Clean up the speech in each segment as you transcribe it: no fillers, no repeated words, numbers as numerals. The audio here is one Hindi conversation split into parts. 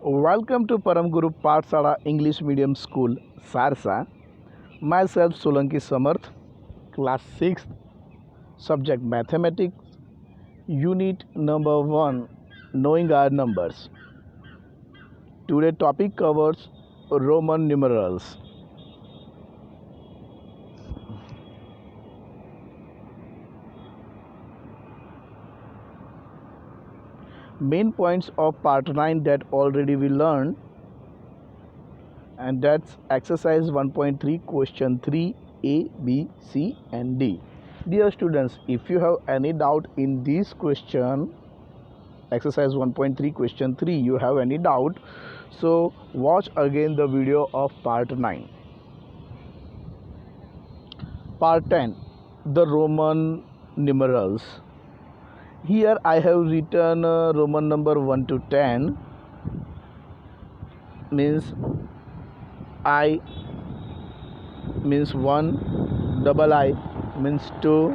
Welcome to Param Guru Pathshala English Medium School, Sarsa. Myself Solanki Samarth, Class 6th, Subject Mathematics, Unit number 1, Knowing Our Numbers. Today topic covers Roman numerals. Main points of part 9 that already we learned, and that's exercise 1.3 question 3 A, B, C and D. Dear students, if you have any doubt in this question, exercise 1.3 question 3, you have any doubt, so watch again the video of part 9. Part 10, the Roman numerals. Here I have written Roman number 1 to 10, means I means 1, double I means 2,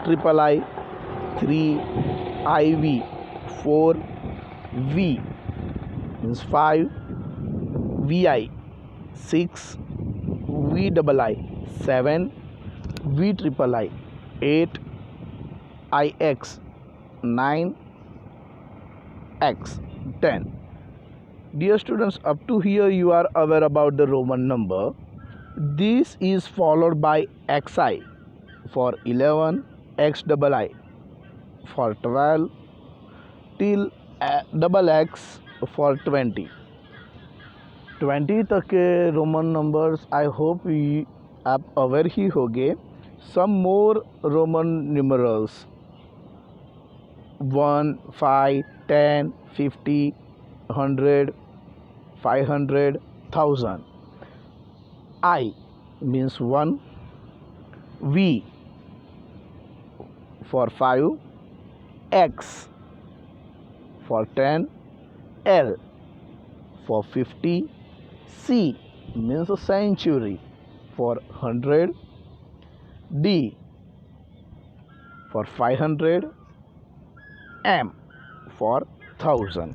triple I 3, IV 4, V means 5, VI 6, V double I 7, V triple I 8, IX 9, X 10. Dear students, up to here you are aware about the Roman number. This is followed by XI for 11, X double I for 12, till double X for 20. 20 तक के रोमन नंबर्स आई होप आप अवेयर ही होंगे. सम मोर Roman numerals 1, 5, 10, 50, 100, 500, 1000. I means 1, V for 5, X for 10, L for 50, C means a century for 100, D for 500, M for 1000.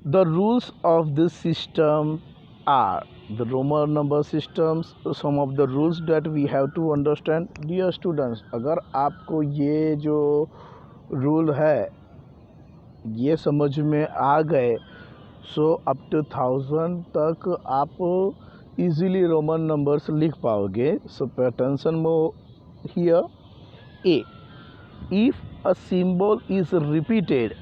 The rules of this system are the Roman number systems. Some of the rules that we have to understand. Dear students, अगर आपको ये जो रूल है ये समझ में आ गए, सो अप टू 1000 तक आप इजीली रोमन नंबर्स लिख पाओगे. So pay attention here. A, if a symbol is repeated,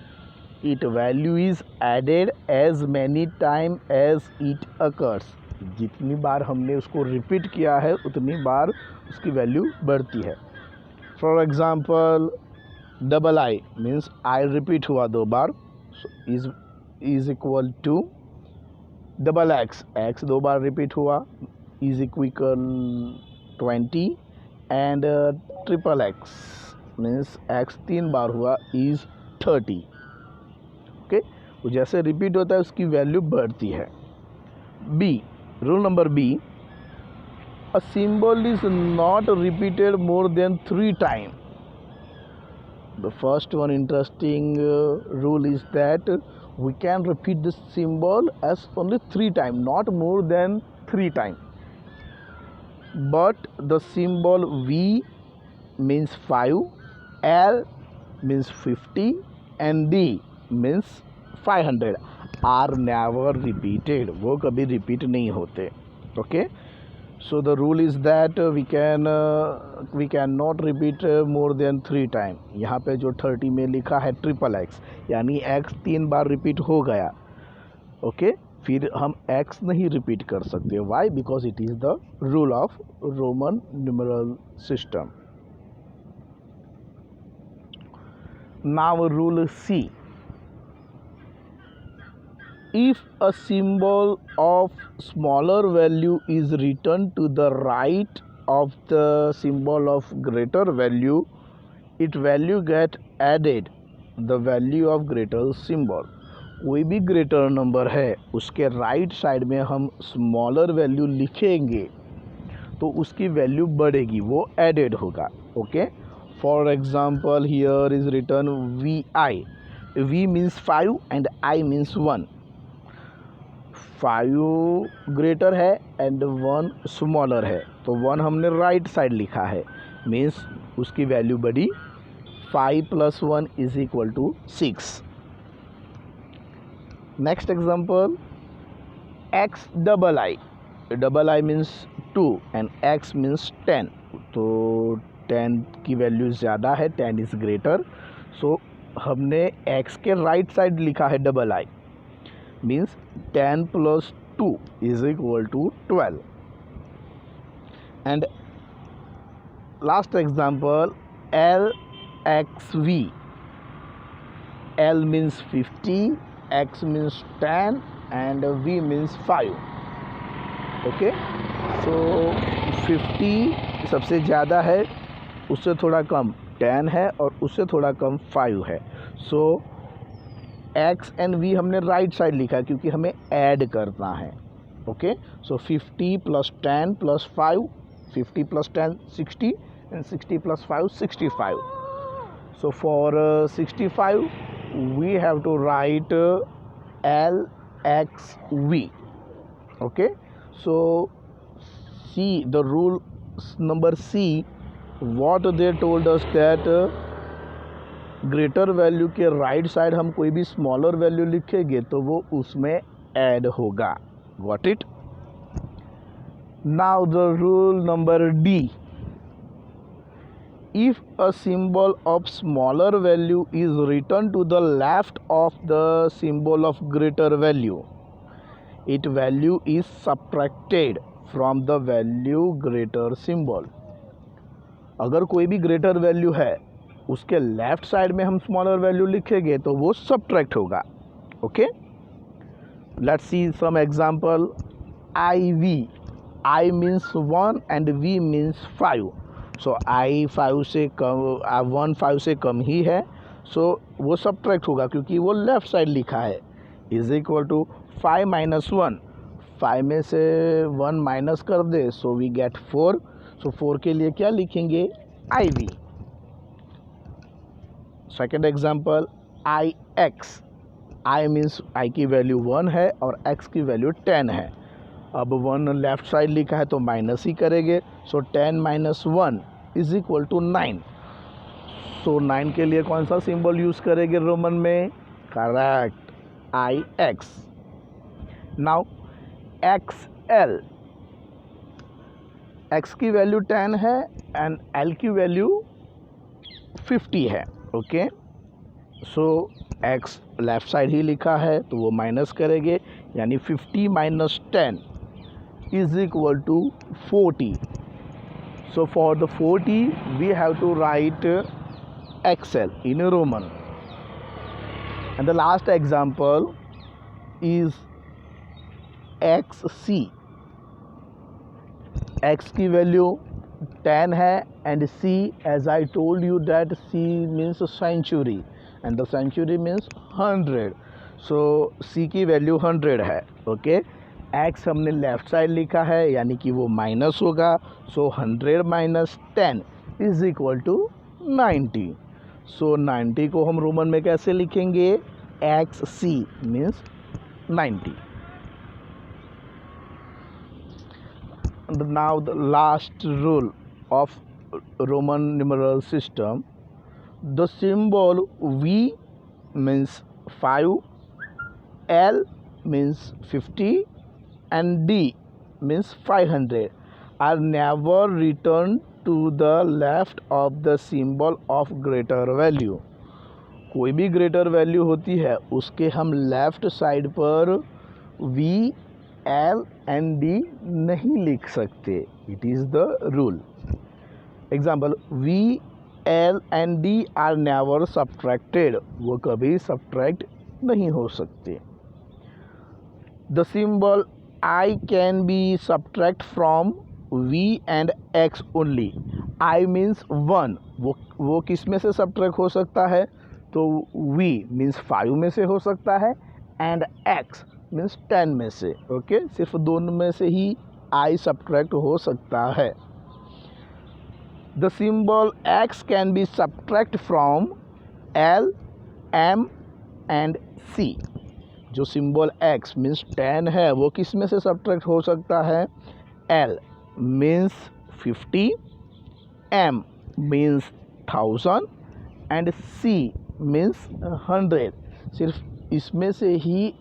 its value is added as many times as it occurs. जितनी बार हमने उसको रिपीट किया है उतनी बार उसकी वैल्यू बढ़ती है. For example double I means I repeat हुआ 2 बार, is equal to double X, X 2 बार रिपीट हुआ is equal 20, and triple X means X 3 बार हुआ इज 30. ओके, तो जैसे रिपीट होता है उसकी वैल्यू बढ़ती है. B, rule number B, a symbol is not repeated more than 3 time. The first one interesting rule is that we can repeat this symbol as only 3 times, not more than 3 times. But the symbol V means 5, L means 50 and D means 500 are never repeated. वो कभी repeat नहीं होते. Okay, so the rule is that we cannot repeat more than 3 times. यहाँ पे जो 30 में लिखा है ट्रिपल एक्स, यानी एक्स 3 बार रिपीट हो गया. ओके, फिर हम x नहीं रिपीट कर सकते. Why? Because it is the rule of Roman numeral system. Now rule C, if a symbol of smaller value is written to the right of the symbol of greater value, its value get added the value of greater symbol. कोई भी ग्रेटर नंबर है उसके राइट साइड में हम स्मॉलर वैल्यू लिखेंगे तो उसकी वैल्यू बढ़ेगी, वो एडेड होगा. Okay, For example, here is written vi. V means 5 and I means 1. 5 greater है एंड 1 स्मॉलर है, तो 1 हमने राइट साइड लिखा है, मीन्स उसकी वैल्यू बढ़ी. 5 + 1 = 6. Next example, x double I means 2 and x means 10. तो 10 की वैल्यू ज़्यादा है, 10 इज़ ग्रेटर, सो हमने x के राइट साइड लिखा है double I, means 10 + 2 = 12. And last example, LXV. L means 50, X means 10 and V means 5. Okay, सो 50 सबसे ज़्यादा है, उससे थोड़ा कम 10 है और उससे थोड़ा कम 5 है. सो X एंड V हमने राइट साइड लिखा क्योंकि हमें ऐड करना है. Okay, so 50 + 10 + 5, 50 + 10 60 and 60 + 5 65. So for 65 we have to write LXV. Okay, so see the rule number C, what they told us that greater value के राइट साइड हम कोई भी स्मॉलर वैल्यू लिखेंगे तो वो उसमें ऐड होगा. Got it. Now the rule number D, if a symbol of smaller value is written to the left of the symbol of greater value, its value is subtracted from the value greater symbol. अगर कोई भी ग्रेटर वैल्यू है उसके लेफ्ट साइड में हम स्मॉलर वैल्यू लिखेंगे तो वो सब्ट्रैक्ट होगा. Okay, let's see some example. IV, I means 1 and V means 5. So I 5 से कम, 1 5 से कम ही है, सो वो सब्ट्रैक्ट होगा क्योंकि वो लेफ़्ट साइड लिखा है. = 5 - 1. 5 में से 1 माइनस कर दे, सो वी गेट 4. सो 4 के लिए क्या लिखेंगे? IV. Second example, IX. I means I की वैल्यू 1 है और X की वैल्यू 10 है. अब 1 लेफ़्ट साइड लिखा है तो माइनस ही करेंगे, सो 10 - 1 = 9. सो 9 के लिए कौन सा सिंबल यूज़ करेंगे रोमन में? Correct, IX. Now XL. X की वैल्यू 10 है एंड L की वैल्यू 50 है. ओके, सो X लेफ़्ट साइड ही लिखा है तो वो माइनस करेंगे, यानी 50 - 10 = 40. So for the 40 we have to write XL in Roman. And the last example is XC. X की वैल्यू 10 है and C, as I told you that C means century and the century means 100. So C की वैल्यू 100 है. ओके, X हमने लेफ़्ट साइड लिखा है यानी कि वो माइनस होगा, सो 100 - 10 = 90. सो 90 को हम रोमन में कैसे लिखेंगे? XC means 90. Now the last rule of Roman numeral system, the symbol V means 5, L means 50 and D means 500 are never written to the left of the symbol of greater value. कोई भी ग्रेटर वैल्यू होती है उसके हम लेफ़्ट साइड पर V, L and D नहीं लिख सकते. It is the rule. Example, V, L and D are never subtracted. वो कभी सब्ट्रैक्ट नहीं हो सकते. The symbol I can be subtract from V and X only. I means 1. वो किस में से सब्ट्रैक्ट हो सकता है? तो V मीन्स 5 में से हो सकता है एंड X मीन्स 10 में से. ओके, सिर्फ दोनों में से ही I सब्ट्रैक्ट हो सकता है. The symbol x can be subtract from L, M and C। जो सिंबल x मीन्स 10 है वो किस में से सब्ट्रैक्ट हो सकता है? L means 50, M means 1000 and C means 100। सिर्फ इसमें से ही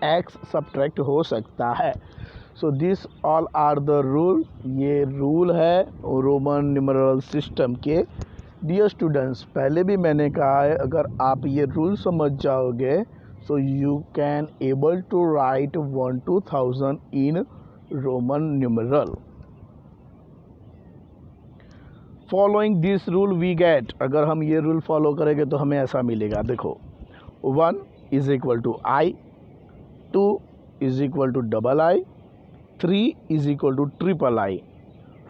x सब्ट्रैक्ट हो सकता है। So this all are the rule. ये रूल है रोमन न्यूमरल सिस्टम के। डियर स्टूडेंट्स, पहले भी मैंने कहा है, अगर आप ये रूल समझ जाओगे so you can able to write 1 to 1000 in Roman numeral. Following this rule we get, अगर हम ये रूल फॉलो करेंगे तो हमें ऐसा मिलेगा। देखो, 1 is equal to I, 2 is equal to double I, 3 is equal to triple I,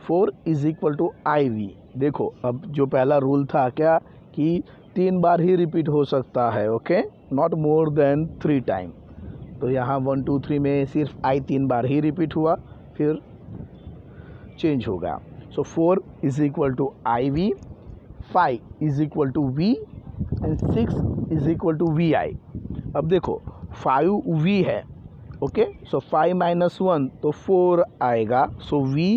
4 is equal to IV। देखो, अब जो पहला रूल था क्या कि 3 बार ही रिपीट हो सकता है, okay, not more than 3 time. तो यहाँ 1 2 3 में सिर्फ I 3 बार ही रिपीट हुआ, फिर चेंज होगा। So 4 is equal to IV, 5 is equal to V and 6 is equal to VI। अब देखो 5V है, ओके, सो 5 - 1 तो 4 आएगा। सो V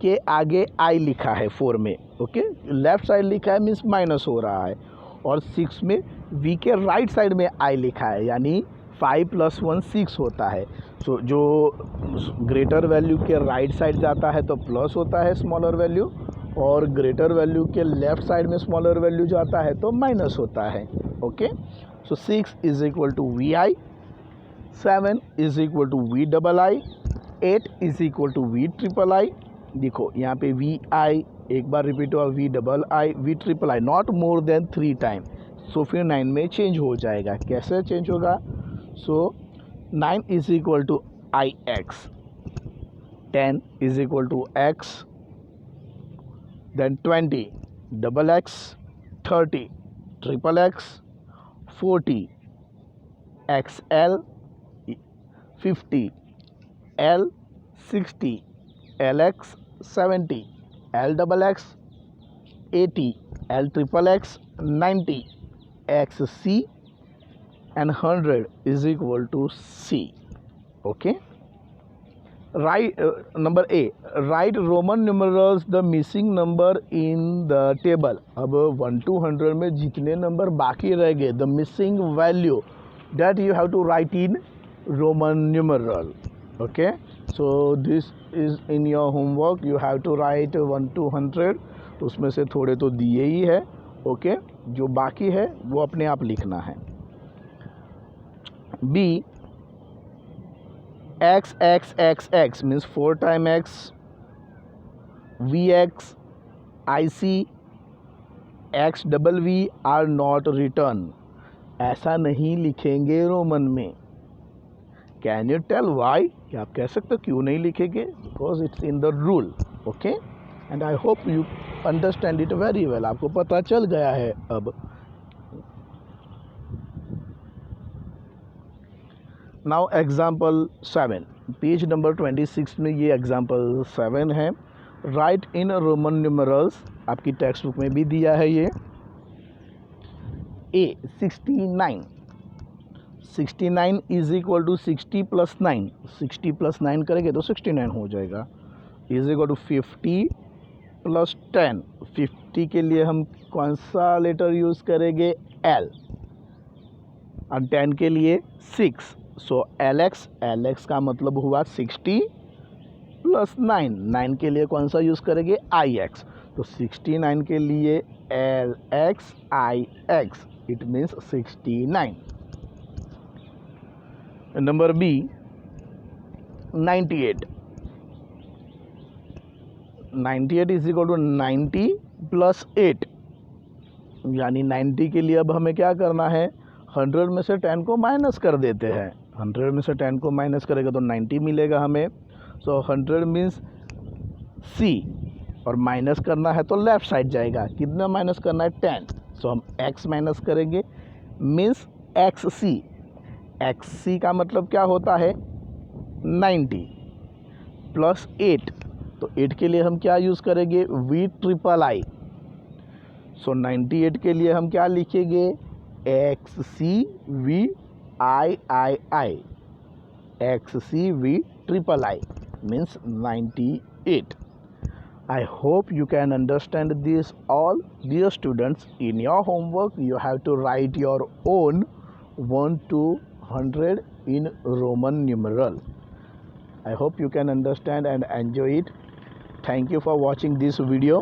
के आगे I लिखा है 4 में, ओके, लेफ्ट साइड लिखा है मीन्स माइनस हो रहा है, और 6 में V के राइट साइड में I लिखा है, यानी 5 + 1 6 होता है। सो जो ग्रेटर वैल्यू के राइट साइड जाता है तो प्लस होता है स्मॉलर वैल्यू, और ग्रेटर वैल्यू के लेफ्ट साइड में स्मॉलर वैल्यू जाता है तो माइनस होता है, okay. So 6 is equal to VI, 7 is equal to VII, 8 is equal to VIII। देखो यहाँ पे VI एक बार रिपीट हुआ, VII, VIII, not more than 3 time. So फिर 9 में चेंज हो जाएगा। कैसे चेंज होगा? So 9 is equal to IX, 10 is equal to X, then 20 XX, 30 XXX, 40 XL, 50 L, 60 LX, 70 LXX, 80 LXXX, 90 XC and 100 is equal to C. Okay. Write number A. Write Roman numerals the missing number in the table. अब 1 to 100 में जितने नंबर बाकी रह गए, the missing value that you have to write in Roman numeral. Okay. So this is in your homework. You have to write 1 to 100. तो उसमें से थोड़े तो दिए ही है, ओके, जो बाकी है वो अपने आप लिखना है। B, XXXX means 4 times X, VX, IC, XVV are not written. ऐसा नहीं लिखेंगे रोमन में। Can you tell why? क्या आप कह सकते हो क्यों नहीं लिखेंगे? Because it's in the rule, okay, and I hope you understand it very well. आपको पता चल गया है अब। नाउ एग्जाम्पल 7, पेज नंबर 26 में ये एग्जाम्पल 7 है। राइट इन रोमन न्यूमरल्स, आपकी टेक्स्ट बुक में भी दिया है ये। A, 69, 69 इज इक्वल टू 60 + 9, 60 + 9 करेंगे तो 69 हो जाएगा। इज इक्वल टू 50 + 10, 50 के लिए हम कौन सा लेटर यूज़ करेंगे? L, और 10 के लिए 6। सो LX, LX का मतलब हुआ 60 + 9, 9 के लिए कौन सा यूज़ करेंगे? IX। तो 69 के लिए LX IX, इट मीन्स 69। नंबर B, 98, 98 इज इक्वल टू 90 + 8, यानी 90 के लिए अब हमें क्या करना है? 100 में से 10 को माइनस कर देते हैं। 100 में से 10 को माइनस करेगा तो 90 मिलेगा हमें। सो 100 मीन्स C, और माइनस करना है तो लेफ़्ट साइड जाएगा। कितना माइनस करना है? 10। सो हम X माइनस करेंगे, मीन्स XC। XC का मतलब क्या होता है? 90 + 8, तो 8 के लिए हम क्या यूज़ करेंगे, वी ट्रिपल आई। सो 98 के लिए हम क्या लिखेंगे, X C V I I I, X C V triple I means 98. I hope you can understand this all. Dear students, in your homework you have to write your own 1 to 100 in Roman numeral. I hope you can understand and enjoy it. Thank you for watching this video.